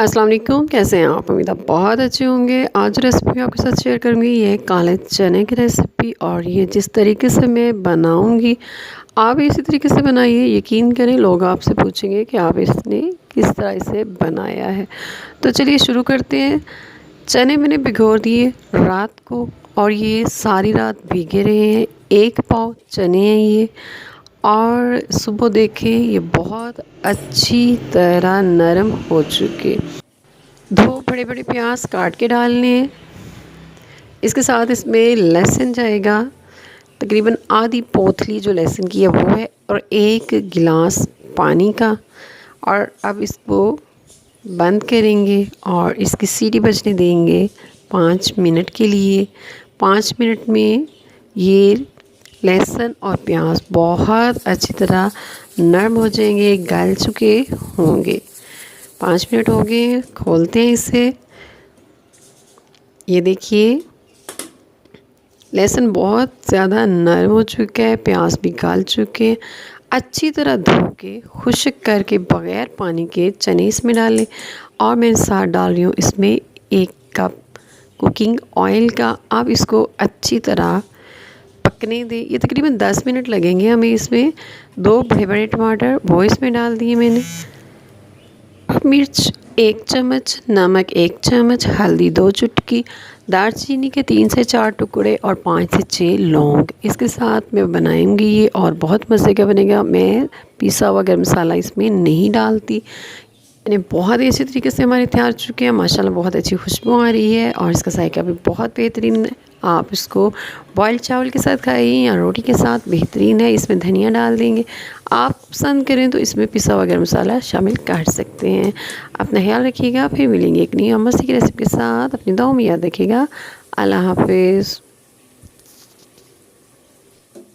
अस्सलाम वालेकुम, कैसे हैं आप? उम्मीद आप बहुत अच्छे होंगे। आज रेसिपी आपके साथ शेयर करूँगी, ये है काले चने की रेसिपी। और ये जिस तरीके से मैं बनाऊँगी, आप इसी तरीके से बनाइए। यकीन करें, लोग आपसे पूछेंगे कि आप इसने किस तरह इसे बनाया है। तो चलिए शुरू करते हैं। चने मैंने भिगो दिए रात को, और ये सारी रात भीगे रहे हैं। 1 पाव चने हैं ये। और सुबह देखें, ये बहुत अच्छी तरह नरम हो चुके। 2 बड़े-बड़े प्याज काट के डालने हैं। इसके साथ इसमें लहसुन जाएगा, तकरीबन आधी पोतली जो लहसुन की है वो है, और 1 गिलास पानी का। और अब इसको बंद करेंगे और इसकी सीटी बजने देंगे 5 मिनट के लिए। 5 मिनट में ये लहसुन और प्याज बहुत अच्छी तरह नरम हो जाएंगे, गल चुके होंगे। 5 मिनट हो गए, खोलते हैं इसे। ये देखिए, लहसुन बहुत ज़्यादा नरम हो चुका है, प्याज भी गल चुके हैं। अच्छी तरह धो के खुश्क करके बग़ैर पानी के चने इसमें डालें। और मैं साथ डाल रही हूँ इसमें 1 कप कुकिंग ऑयल का। अब इसको अच्छी तरह पकने दें। ये तकरीबन 10 मिनट लगेंगे हमें इसमें। 2 बड़े-बड़े टमाटर वो इसमें डाल दिए मैंने। मिर्च 1 चम्मच, नमक 1 चम्मच, हल्दी 2 चुटकी, दालचीनी के 3 से 4 टुकड़े और 5 से 6 लौंग। इसके साथ मैं बनाऊंगी ये, और बहुत मज़े का बनेगा। मैं पिसा हुआ गरम मसाला इसमें नहीं डालती। यानी बहुत ही अच्छे तरीके से हमारे तैयार चुके हैं माशाल्लाह। बहुत अच्छी खुशबू आ रही है और इसका जायका भी बहुत बेहतरीन है। आप इसको बॉइल्ड चावल के साथ खाइए या रोटी के साथ, बेहतरीन है। इसमें धनिया डाल देंगे। आप पसंद करें तो इसमें पिसा हुआ गरम मसाला शामिल कर सकते हैं। अपना ख्याल रखिएगा, फिर मिलेंगे एक नई मस्ती की रेसिपी के साथ। अपनी दुआओं में याद रखिएगा। अल्लाह हाफिज़।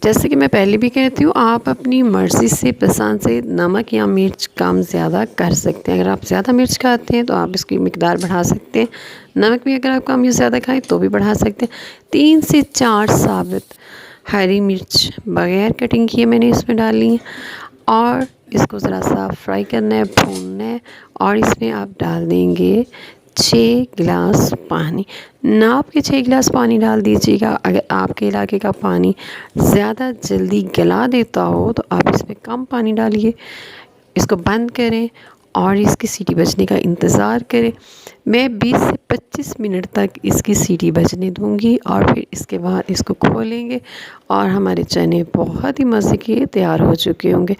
जैसे कि मैं पहले भी कहती हूँ, आप अपनी मर्ज़ी से, पसंद से नमक या मिर्च कम ज़्यादा कर सकते हैं। अगर आप ज़्यादा मिर्च खाते हैं तो आप इसकी मिक़दार बढ़ा सकते हैं। नमक भी अगर आप कम या ज़्यादा खाएं तो भी बढ़ा सकते हैं। 3 से 4 साबुत हरी मिर्च बग़ैर कटिंग किए मैंने इसमें डाली है। और इसको ज़रा सा फ्राई करना है, भूनना है। और इसमें आप डाल देंगे 6 गिलास पानी। नाप के 6 गिलास पानी डाल दीजिएगा। अगर आपके इलाके का पानी ज़्यादा जल्दी गला देता हो तो आप इसमें कम पानी डालिए। इसको बंद करें और इसकी सीटी बजने का इंतज़ार करें। मैं 20 से 25 मिनट तक इसकी सीटी बजने दूंगी, और फिर इसके बाद इसको खोलेंगे और हमारे चने बहुत ही मज़े के तैयार हो चुके होंगे।